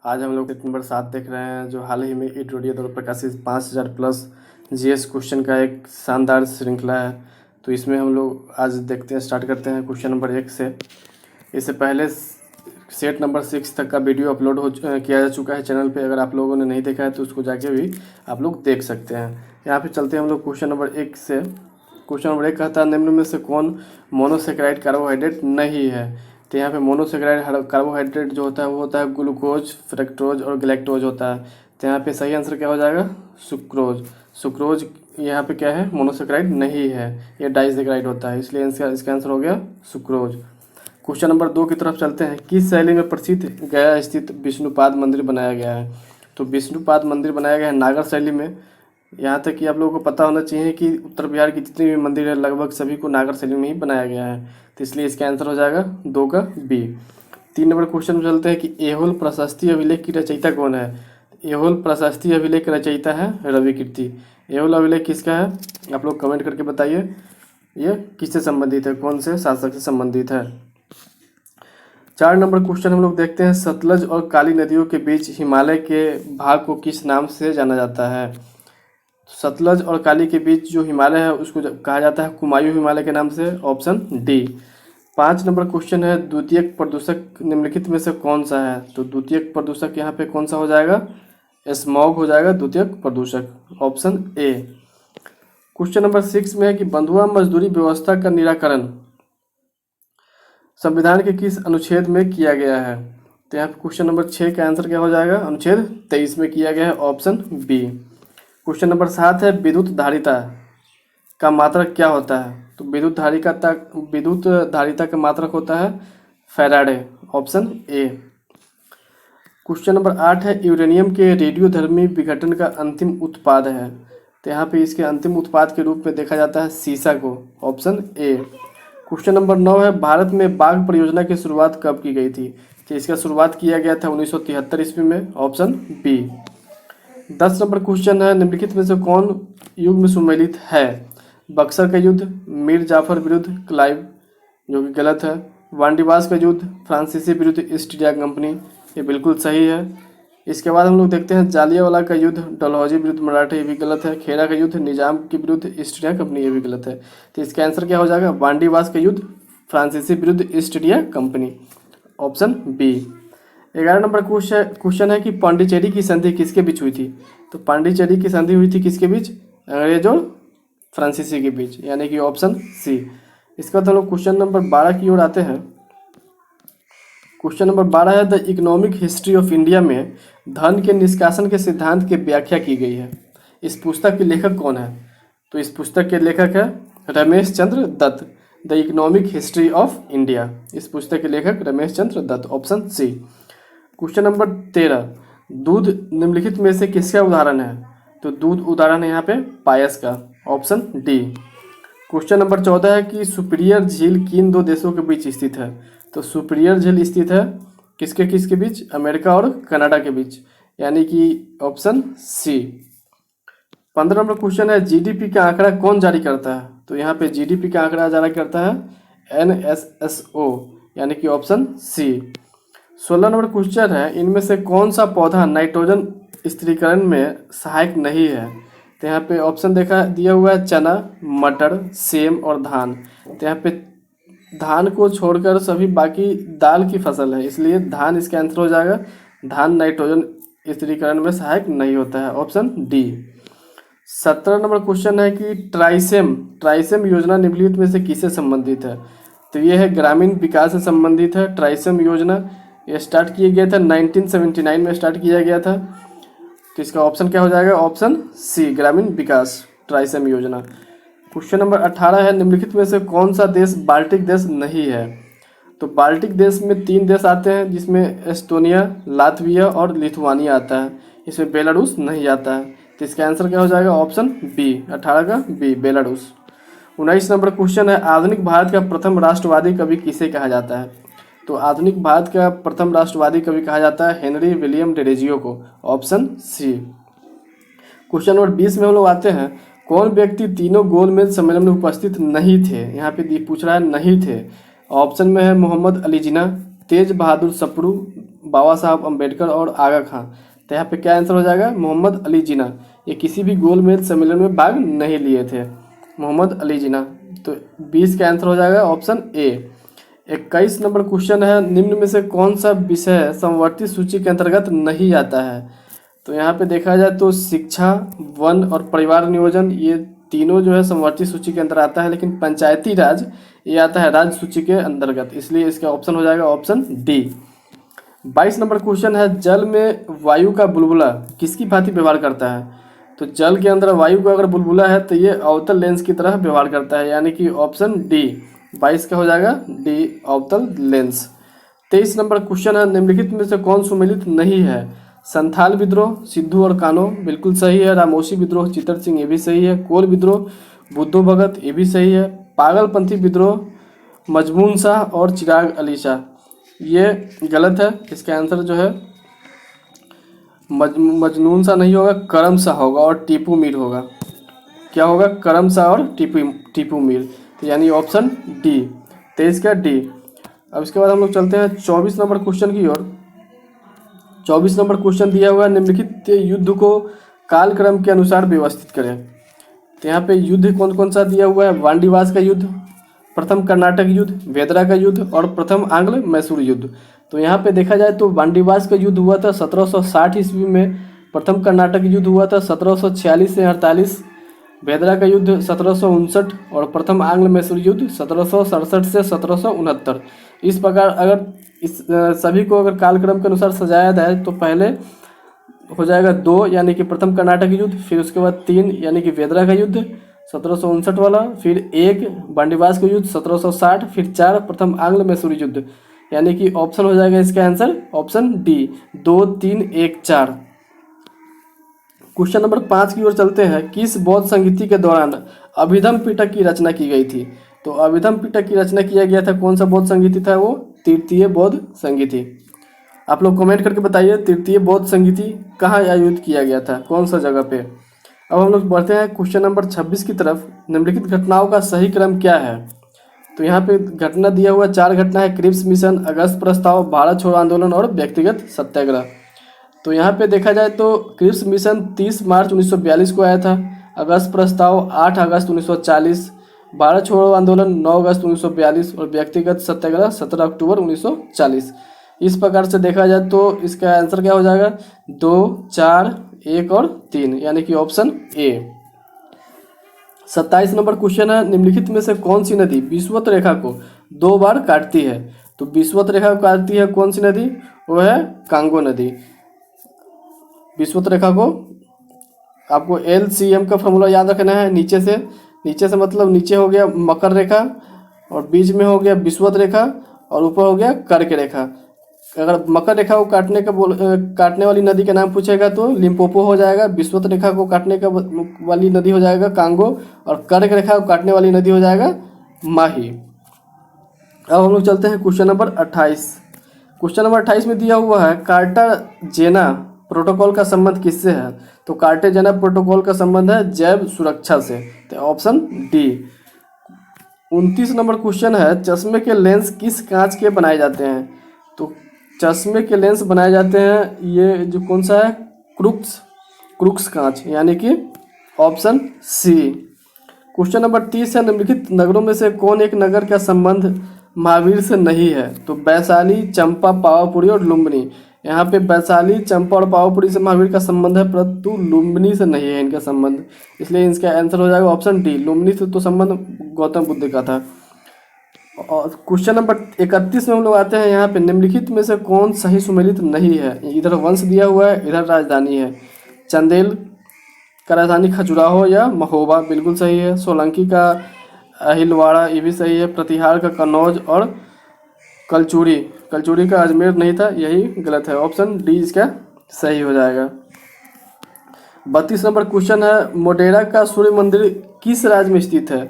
आज हम लोग पेज नंबर 7 देख रहे हैं, जो हाल ही में एडोरिया द्वारा प्रकाशित 5000 प्लस जीएस क्वेश्चन का एक शानदार श्रृंखला है। तो इसमें हम लोग आज देखते हैं, स्टार्ट करते हैं क्वेश्चन नंबर 1 से। इससे पहले सेट नंबर 6 तक का वीडियो अपलोड किया जा चुका है चैनल पे। अगर आप लोगों ने नहीं देखा है तो उसको जाके भी आप लोग देख सकते हैं। यहाँ पे चलते हैं हम लोग क्वेश्चन नंबर 1 से। क्वेश्चन नंबर 1 कहता है, निम्न में से कौन मोनोसेकेराइड कार्बोहाइड्रेट नहीं है। तो यहाँ पे मोनोसेकेराइड कार्बोहाइड्रेट जो होता है वो होता है ग्लूकोज, फ्रक्टोज और गैलेक्टोज होता है। तो यहाँ पे सही आंसर क्या हो जाएगा, सुक्रोज। सुक्रोज यहाँ पे क्या है, मोनोसेकेराइड नहीं है, ये डाइसेकेराइड होता है, इसलिए इसका आंसर हो गया सुक्रोज। क्वेश्चन नंबर 2 की तरफ चलते हैं। किस शैली में प्रसिद्ध गया स्थित विष्णुपाद मंदिर बनाया गया है। तो विष्णुपाद मंदिर बनाया गया है नागर शैली में। यहाँ तक कि आप लोगों को पता होना चाहिए कि उत्तर बिहार की जितनी भी मंदिर है लगभग सभी को नागर शैली में ही बनाया गया है। तो इसलिए इसका आंसर हो जाएगा 2 का बी। 3 नंबर क्वेश्चन में चलते हैं कि एहोल प्रशस्ति अभिलेख की रचयिता कौन है। एहोल प्रशस्ति अभिलेख का रचयिता है रवि कीर्ति। एहोल अभिलेख किसका है, आप लोग कमेंट करके बताइए, ये किससे संबंधित है, कौन से शासक से संबंधित है। 4 नंबर क्वेश्चन हम लोग देखते हैं, सतलज और काली नदियों के बीच हिमालय के भाग को किस नाम से जाना जाता है। सतलज और काली के बीच जो हिमालय है उसको कहा जाता है कुमायूं हिमालय के नाम से, ऑप्शन डी। 5 नंबर क्वेश्चन है, द्वितीयक प्रदूषक निम्नलिखित में से कौन सा है। तो द्वितीयक प्रदूषक यहाँ पे कौन सा हो जाएगा, स्मॉग हो जाएगा द्वितीयक प्रदूषक, ऑप्शन ए। क्वेश्चन नंबर 6 में है कि बंधुआ मजदूरी व्यवस्था का निराकरण संविधान के किस अनुच्छेद में किया गया है। तो यहाँ पे क्वेश्चन नंबर 6 का आंसर क्या हो जाएगा, अनुच्छेद 23 में किया गया है, ऑप्शन बी। क्वेश्चन नंबर 7 है, विद्युत धारिता का मात्रक क्या होता है। तो विद्युत धारिता का मात्रक होता है Faraday, option A. Question number 8 है, यूरेनियम के रेडियोधर्मी विघटन का अंतिम उत्पाद है। तो यहाँ पे इसके अंतिम उत्पाद के रूप में देखा जाता है सीसा को, ऑप्शन ए। क्वेश्चन नंबर 9 है, भारत में बाघ परियोजना की शुरुआत कब की गई थी। तो इसका शुरुआत किया गया था 1973 ईस्वी में, ऑप्शन बी। 10 नंबर क्वेश्चन है, निम्नलिखित में से कौन युग में सुमेलित है। बक्सर का युद्ध, मीर जाफर विरुद्ध क्लाइव, जो कि गलत है। वांडीवास का युद्ध, फ्रांसीसी विरुद्ध ईस्ट इंडिया कंपनी, ये बिल्कुल सही है। इसके बाद हम लोग देखते हैं जालियांवाला का युद्ध, डलहौजी विरुद्ध मराठे, ये भी गलत है। खेड़ा का युद्ध, निजाम के विरुद्ध ईस्ट इंडिया कंपनी, ये भी गलत है। तो इसका आंसर क्या हो जाएगा, वांडीवास का युद्ध, फ्रांसीसी विरुद्ध East India company, option B. 11 number question है कि पांडिचेरी की संधि किसके बीच हुई थी। तो पांडिचेरी की संधि हुई थी किसके बीच, अंग्रेज और फ्रांसीसी के बीच, यानी कि ऑप्शन सी। इसके बाद हम लोग क्वेश्चन नंबर 12 की ओर आते हैं। क्वेश्चन नंबर 12 है, the economic history of India में धन के निष्कासन के सिद्धांत की व्याख्या की गई है। इस पुस्तक के लेखक कौन है। तो इस पुस्तक के लेखक है Ramesh Chandra Dutt, the economic history of India. इस पुस्तक के लेखक Ramesh Chandra Dutt, option C. Question number 13, दूध निम्नलिखित में से किसका उदाहरण है। तो दूध उदाहरण है यहाँ पे पायस का, ऑप्शन डी। क्वेश्चन नंबर 14 है कि सुपीरियर झील किन 2 देशों के बीच स्थित है। तो सुपीरियर झील स्थित है किसके बीच, अमेरिका और कनाडा के बीच, यानी कि ऑप्शन सी। 15 नंबर क्वेश्चन है, जीडीपी का आंकड़ा कौन जारी करता है। तो यहाँ पे जीडीपी का आंकड़ा जारी करता है एनएसएसओ, यानी कि ऑप्शन सी। 16 नंबर क्वेश्चन है, इनमें से कौन सा पौधा नाइट्रोजन स्थिरीकरण में सहायक नहीं है। तो यहाँ पे ऑप्शन दिया हुआ है चना, मटर, सेम और धान। तो यहाँ पे धान को छोड़कर सभी बाकी दाल की फसल है, इसलिए धान इसका आंसर हो जाएगा। धान नाइट्रोजन स्थिरीकरण में सहायक नहीं होता है, ऑप्शन डी। 17 नंबर क्वेश्चन है कि ट्राइसेम योजना निम्नलिखित में से किससे संबंधित है। तो ये है ग्रामीण विकास से संबंधित है। ट्राइसेम योजना ये स्टार्ट किया गया था 1979 में स्टार्ट किया गया था। तो इसका ऑप्शन क्या हो जाएगा, ऑप्शन सी, ग्रामीण विकास ट्राइसेम योजना। क्वेश्चन नंबर 18 है, निम्नलिखित में से कौन सा देश बाल्टिक देश नहीं है। तो बाल्टिक देश में 3 देश आते हैं, जिसमें एस्टोनिया, लातविया और लिथुआनिया आता है, इसमें बेलारूस नहीं आता है। तो इसका आंसर क्या हो जाएगा, ऑप्शन बी, 18 का बी, बेलारूस। 19 नंबर क्वेश्चन है, आधुनिक भारत का प्रथम राष्ट्रवादी कवि किसे कहा जाता है। तो आधुनिक भारत का प्रथम राष्ट्रवादी कवि कहा जाता है हेनरी विलियम डेरेजियो को, ऑप्शन सी। क्वेश्चन नंबर 20 में हम लोग आते हैं, कौन व्यक्ति तीनों गोलमेज सम्मेलन में उपस्थित नहीं थे। यहाँ पे पूछ रहा है नहीं थे। ऑप्शन में है मोहम्मद अली जिन्ना, तेज बहादुर सप्रू, बाबा साहब अम्बेडकर और आगा खां। तो यहाँ पे क्या आंसर हो जाएगा, मोहम्मद अली जिन्ना। ये किसी भी गोलमेज सम्मेलन में भाग नहीं लिए थे, मोहम्मद अली जिन्ना। तो 20 का आंसर हो जाएगा ऑप्शन ए। 21 नंबर क्वेश्चन है, निम्न में से कौन सा विषय समवर्ती सूची के अंतर्गत नहीं आता है। तो यहाँ पे देखा जाए तो शिक्षा, वन और परिवार नियोजन, ये तीनों जो है समवर्ती सूची के अंदर आता है, लेकिन पंचायती राज ये आता है राज्य सूची के अंतर्गत, इसलिए इसका ऑप्शन हो जाएगा ऑप्शन डी। 22 नंबर क्वेश्चन है, जल में वायु का बुलबुला किसकी भांति व्यवहार करता है। तो जल के अंदर वायु का अगर बुलबुला है तो ये अवतल लेंस की तरह व्यवहार करता है, यानी कि ऑप्शन डी। 22 का हो जाएगा डी, अवतल लेंस। 23 नंबर क्वेश्चन है, निम्नलिखित में से कौन सुमेलित नहीं है। संथाल विद्रोह, सिद्धू और कान्हो, बिल्कुल सही है। रामोशी विद्रोह, चित्तर सिंह, ये भी सही है। कोल विद्रोह, बुद्धू भगत, ये भी सही है। पागलपंथी विद्रोह, मजमून शाह और चिराग अली शाह, ये गलत है। इसका आंसर जो है मजनून शाह नहीं होगा, करम शाह होगा और टीपू मीर होगा। क्या होगा, करम शाह और टीपू मीर, तो यानी ऑप्शन डी। 23 का डी। अब इसके बाद हम लोग चलते हैं 24 नंबर क्वेश्चन की ओर। 24 नंबर क्वेश्चन दिया हुआ है, निम्नलिखित युद्ध को कालक्रम के अनुसार व्यवस्थित करें। तो यहाँ पे युद्ध कौन कौन सा दिया हुआ है, वांडीवास का युद्ध, प्रथम कर्नाटक युद्ध, वेदरा का युद्ध और प्रथम आंग्ल मैसूर युद्ध। तो यहाँ पे देखा जाए तो वांडीवास का युद्ध हुआ था 1760 ईस्वी में, प्रथम कर्नाटक युद्ध हुआ था 1746 से 48, वेदरा का युद्ध 1759 और प्रथम आंग्ल मैसूर युद्ध 1767 से 1769। इस प्रकार अगर इस सभी को अगर कालक्रम के अनुसार सजाया जाए तो पहले हो जाएगा 2 यानी कि प्रथम कर्नाटक युद्ध, फिर उसके बाद 3 यानी कि वेदरा का युद्ध 1759 वाला, फिर 1 वांडीवास का युद्ध 1760, फिर 4 प्रथम आंग्ल मैसूर युद्ध, यानी कि ऑप्शन हो जाएगा इसका answer option D, 2, 3, 1, 4। Question number 5 की ओर चलते हैं। किस बौद्ध संगीति के दौरान अभिधम पिटक की रचना की गई थी। तो अभिधम पिटक की रचना किया गया था, कौन सा बौद्ध संगीति था वो, तृतीय बौद्ध संगीति। आप लोग कमेंट करके बताइए तृतीय बौद्ध संगीति कहाँ आयोजित किया गया था, कौन सा जगह पे। अब हम लोग बढ़ते हैं क्वेश्चन नंबर 26 की तरफ। निम्नलिखित घटनाओं का सही क्रम क्या है। तो यहाँ पे घटना दिया हुआ 4 घटना है, क्रिप्स मिशन, अगस्त प्रस्ताव, भारत छोड़ो आंदोलन और व्यक्तिगत सत्याग्रह। तो यहाँ पे देखा जाए तो क्रिप्स मिशन 30 मार्च 1942 को आया था, अगस्त प्रस्ताव 8 अगस्त 1940, भारत छोड़ो आंदोलन 9 अगस्त 1942 और व्यक्तिगत सत्याग्रह 17 अक्टूबर 1940। इस प्रकार से देखा जाए तो इसका आंसर क्या हो जाएगा, 2, 4, 1 और 3, यानी कि ऑप्शन ए। 27 नंबर क्वेश्चन है, निम्नलिखित में से कौन सी नदी विषुवत रेखा को 2 बार काटती है। तो विषुवत रेखा को काटती है कौन सी नदी, वो है कांगो नदी। विषुवत रेखा को आपको LCM का फॉर्मूला याद रखना है, नीचे से मतलब नीचे हो गया मकर रेखा और बीच में हो गया विषुवत रेखा और ऊपर हो गया कर्क रेखा। अगर मकर रेखा को काटने वाली नदी का नाम पूछेगा तो लिम्पोपो हो जाएगा, विषुवत रेखा को काटने का वाली नदी हो जाएगा कांगो और कर्क रेखा को काटने वाली नदी हो जाएगा माही। अब हम लोग चलते हैं क्वेश्चन नंबर 28। क्वेश्चन नंबर 28 में दिया हुआ है, कार्टाजेना प्रोटोकॉल का संबंध किससे है। तो कार्टाजेना प्रोटोकॉल का संबंध है जैव सुरक्षा से, तो ऑप्शन डी। 29 नंबर क्वेश्चन है, चश्मे के लेंस किस कांच के बनाए जाते हैं। तो चश्मे के लेंस बनाए जाते हैं ये जो कौन सा है, क्रुक्स कांच, यानी कि ऑप्शन सी। क्वेश्चन नंबर 30 है, निम्नलिखित नगरों में से कौन एक नगर का संबंध महावीर से नहीं है। तो वैशाली, चंपा, पावापुरी और लुम्बिनी। यहाँ पे वैशाली, चंपा और पावापुरी से महावीर का संबंध है, परंतु लुम्बिनी से नहीं है इनका संबंध, इसलिए इसका आंसर हो जाएगा ऑप्शन डी। लुम्बिनी से तो संबंध गौतम बुद्ध का था। और क्वेश्चन नंबर 31 में हम लोग आते हैं, यहाँ पे निम्नलिखित में से कौन सही सुमेलित नहीं है। इधर वंश दिया हुआ है, इधर राजधानी है। चंदेल का राजधानी खजुराहो या महोबा, बिल्कुल सही है। सोलंकी का अहिलवाड़ा, ये भी सही है। प्रतिहार का कन्नौज और कलचुरी का अजमेर नहीं था, यही गलत है। ऑप्शन डी इसका सही हो जाएगा। 32 नंबर क्वेश्चन है, मोढेरा का सूर्य मंदिर किस राज्य में स्थित है।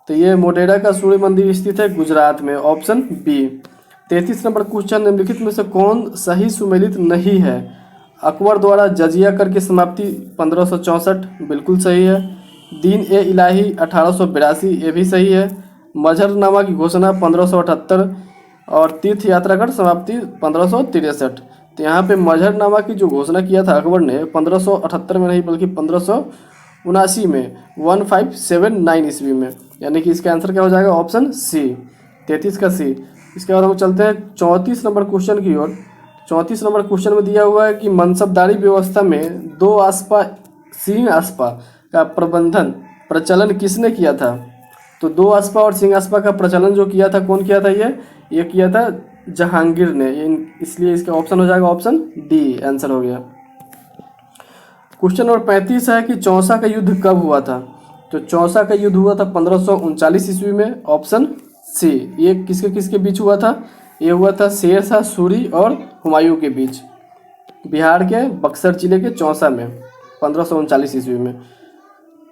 तो ये मोढेरा का सूर्य मंदिर स्थित है गुजरात में, ऑप्शन बी। 33 नंबर क्वेश्चन, निम्नलिखित में से कौन सही सुमेलित नहीं है। अकबर द्वारा जजिया कर की समाप्ति 1564, बिल्कुल सही है। दीन ए इलाही 1882, ये भी सही है। मजहरनामा की घोषणा 1578 और तीर्थ यात्रा कर समाप्ति 1563, तो यहाँ पे मजहरनामा की जो घोषणा किया था अकबर ने 1578 में नहीं बल्कि 1579 में, 1579 ईस्वी में, यानी कि इसका आंसर क्या हो जाएगा? ऑप्शन सी, 33 का सी। इसके बाद हम चलते हैं 34 नंबर क्वेश्चन की ओर। 34 नंबर क्वेश्चन में दिया हुआ है कि मनसबदारी व्यवस्था में दो आसपा सिंह आसपा का प्रचलन किसने किया था? तो दो आसपा और सिंह आसपा का प्रचलन जो किया था, कौन किया था? ये किया था जहांगीर ने। इसलिए इसका ऑप्शन हो जाएगा ऑप्शन डी, आंसर हो गया। क्वेश्चन नंबर 35 है कि चौसा का युद्ध कब हुआ था? तो चौसा का युद्ध हुआ था 1539 ईस्वी में, ऑप्शन सी। ये किसके किसके बीच हुआ था? ये हुआ था शेर शाह सूरी और हुमायूं के बीच, बिहार के बक्सर जिले के चौसा में, 1539 ईस्वी में।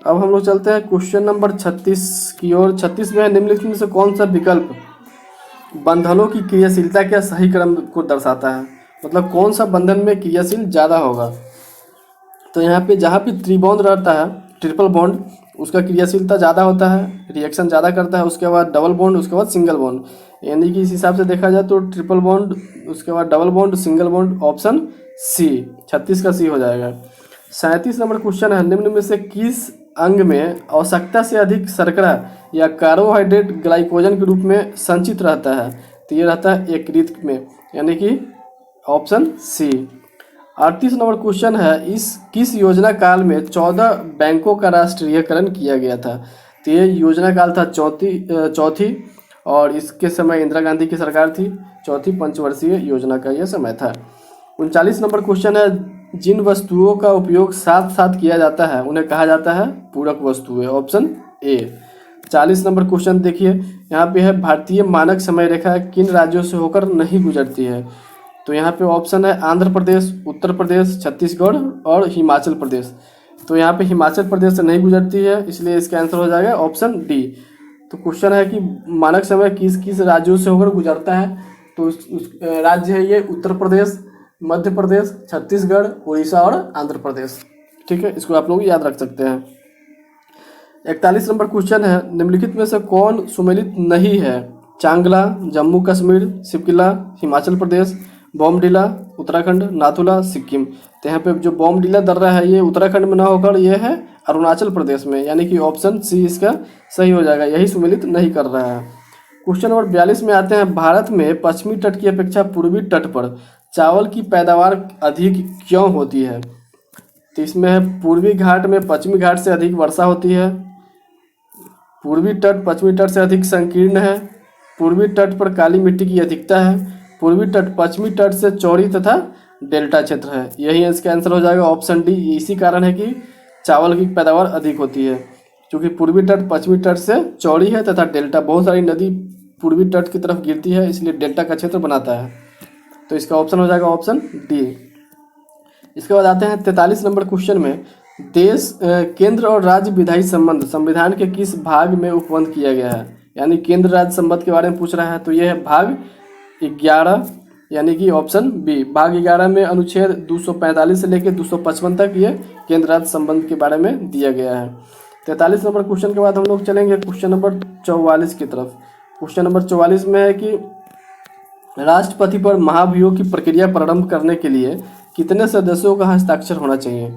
अब हम लोग चलते हैं क्वेश्चन नंबर 36 की ओर। 36 में है, निम्नलिखित में से कौन सा विकल्प बंधनों की क्रियाशीलता के सही क्रम को दर्शाता है? मतलब कौन सा बंधन में क्रियाशील ज़्यादा होगा? तो यहाँ पे जहाँ भी त्रिबॉन्ड रहता है, ट्रिपल बॉन्ड, उसका क्रियाशीलता ज़्यादा होता है, रिएक्शन ज़्यादा करता है। उसके बाद डबल बॉन्ड, उसके बाद सिंगल बॉन्ड, यानी कि इस हिसाब से देखा जाए तो ट्रिपल बॉन्ड, उसके बाद double bond, single bond, option C, 36 का सी हो जाएगा। 37 नंबर क्वेश्चन है, निम्न में से किस अंग में आवश्यकता से अधिक शर्करा या कार्बोहाइड्रेट ग्लाइकोजन के रूप में संचित रहता है? तो ये रहता है यकृत में, यानी कि ऑप्शन सी। 38 नंबर क्वेश्चन है, इस किस योजना काल में 14 बैंकों का राष्ट्रीयकरण किया गया था? तो ये योजना काल था चौथी, और इसके समय इंदिरा गांधी की सरकार थी। चौथी पंचवर्षीय योजना का यह समय था। 39 नंबर क्वेश्चन है, जिन वस्तुओं का उपयोग साथ साथ किया जाता है उन्हें कहा जाता है पूरक वस्तुएं, ऑप्शन ए। 40 नंबर क्वेश्चन देखिए, यहाँ पे है भारतीय मानक समय रेखा किन राज्यों से होकर नहीं गुजरती है? तो यहाँ पे ऑप्शन है आंध्र प्रदेश, उत्तर प्रदेश, छत्तीसगढ़ और हिमाचल प्रदेश। तो यहाँ पे हिमाचल प्रदेश से नहीं गुजरती है, इसलिए इसका आंसर हो जाएगा ऑप्शन डी। तो क्वेश्चन है कि मानक समय किस किस राज्यों से होकर गुजरता है? तो उस राज्य है ये उत्तर प्रदेश, मध्य प्रदेश, छत्तीसगढ़, उड़ीसा और आंध्र प्रदेश। ठीक है, इसको आप लोग याद रख सकते हैं। 41 नंबर क्वेश्चन है, निम्नलिखित में से कौन सुमेलित नहीं है? चांगला, जम्मू कश्मीर, शिवकिला, हिमाचल प्रदेश, बॉमडिला, उत्तराखंड, नाथुला, सिक्किम। तो यहाँ पे जो बॉमडिला दर्रा है ये उत्तराखंड में ना होकर ये है अरुणाचल प्रदेश में, यानी कि ऑप्शन सी इसका सही हो जाएगा, यही सुमेलित नहीं कर रहा है। क्वेश्चन नंबर 42 में आते हैं, भारत में पश्चिमी तट की अपेक्षा पूर्वी तट पर चावल की पैदावार अधिक क्यों होती है? तो इसमें है पूर्वी घाट में पश्चिमी घाट से अधिक वर्षा होती है, पूर्वी तट पश्चिमी तट से अधिक संकीर्ण है, पूर्वी तट पर काली मिट्टी की अधिकता है, पूर्वी तट पश्चिमी तट से चौड़ी तथा डेल्टा क्षेत्र है। यही इसका आंसर हो जाएगा ऑप्शन डी। इसी कारण है कि चावल की पैदावार अधिक होती है, क्योंकि पूर्वी तट पश्चिमी तट से चौड़ी है तथा डेल्टा, बहुत सारी नदी पूर्वी तट की तरफ गिरती है, इसलिए डेल्टा का क्षेत्र बनाता है। तो इसका ऑप्शन हो जाएगा ऑप्शन डी। इसके बाद आते हैं 43 नंबर क्वेश्चन में, केंद्र और राज्य विधायी संबंध संविधान के किस भाग में उपबंध किया गया है? यानी केंद्र राज्य संबंध के बारे में पूछ रहा है। तो यह है भाग 11, यानी कि ऑप्शन बी। भाग 11 में अनुच्छेद 245 से लेकर 255 तक ये केंद्र राज्य संबंध के बारे में दिया गया है। 43 नंबर क्वेश्चन के बाद हम लोग चलेंगे क्वेश्चन नंबर 44 की तरफ। क्वेश्चन नंबर 44 में है कि राष्ट्रपति पर महाभियोग की प्रक्रिया प्रारंभ करने के लिए कितने सदस्यों का हस्ताक्षर होना चाहिए?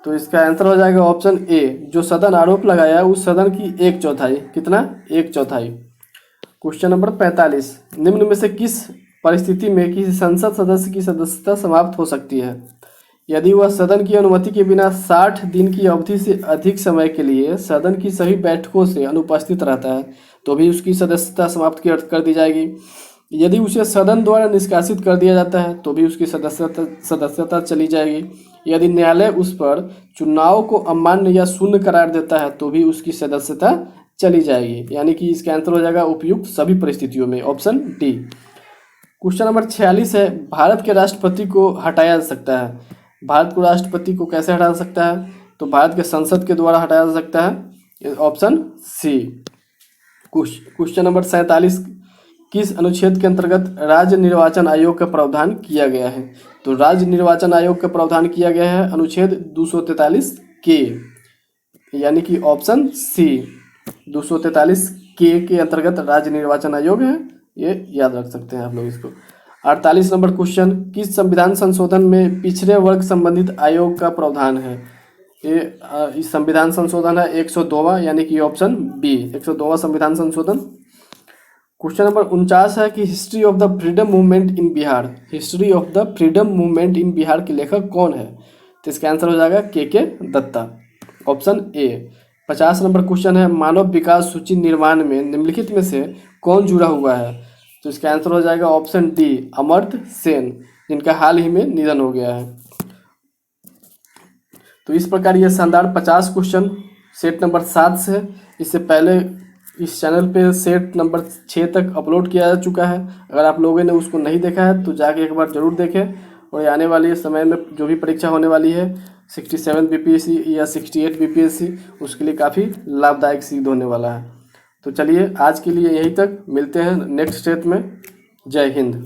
तो इसका आंसर हो जाएगा ऑप्शन ए। जो सदन आरोप लगाया उस सदन की 1/4, कितना? 1/4। क्वेश्चन नंबर 45, निम्न में से किस परिस्थिति में किसी संसद सदस्य की सदस्यता समाप्त हो सकती है? यदि वह सदन की अनुमति के बिना 60 दिन की अवधि से अधिक समय के लिए सदन की सभी बैठकों से अनुपस्थित रहता है तो भी उसकी सदस्यता समाप्त कर दी जाएगी। यदि उसे सदन द्वारा निष्कासित कर दिया जाता है तो भी उसकी सदस्यता चली जाएगी। यदि न्यायालय उस पर चुनाव को अमान्य या शून्य करार देता है तो भी उसकी सदस्यता चली जाएगी, यानी कि इसका आंसर हो जाएगा उपयुक्त सभी परिस्थितियों में, ऑप्शन डी। क्वेश्चन नंबर 46 है, भारत के राष्ट्रपति को हटाया जा सकता है। भारत को राष्ट्रपति को कैसे हटाया जा सकता है? तो भारत के संसद के द्वारा हटाया जा सकता है, ऑप्शन सी। क्वेश्चन नंबर 47, किस अनुच्छेद के अंतर्गत राज्य निर्वाचन आयोग का प्रावधान किया गया है? तो राज्य निर्वाचन आयोग का प्रावधान किया गया है अनुच्छेद 243 के, यानी कि ऑप्शन सी। 243 के अंतर्गत राज्य निर्वाचन आयोग है, ये याद रख सकते हैं आप लोग इसको। 48 नंबर क्वेश्चन, किस संविधान संशोधन में पिछड़े वर्ग संबंधित आयोग का प्रावधान है? ये इस संविधान संशोधन है 102वां, यानी कि ऑप्शन बी 102वां संविधान संशोधन। क्वेश्चन नंबर 49 है कि history of the freedom movement in Bihar, history of the freedom movement in Bihar के लेखक कौन है? तो इसका आंसर हो जाएगा के Datta, option A. 50 number question है, मानव विकास सूची निर्माण में निम्नलिखित में से कौन जुड़ा हुआ है? तो इसका आंसर हो जाएगा ऑप्शन डी, अमर्त्य सेन, जिनका हाल ही में निधन हो गया है। तो इस प्रकार ये शानदार 50 क्वेश्चन सेट नंबर 7 से, इससे पहले इस चैनल पे सेट नंबर 6 तक अपलोड किया जा चुका है। अगर आप लोगों ने उसको नहीं देखा है तो जाके एक बार ज़रूर देखें। और आने वाले समय में जो भी परीक्षा होने वाली है 67 बीपीएससी या 68 बीपीएससी, उसके लिए काफ़ी लाभदायक सिद्ध होने वाला है। तो चलिए आज के लिए यहीं तक, मिलते हैं नेक्स्ट स्टेप में। जय हिंद।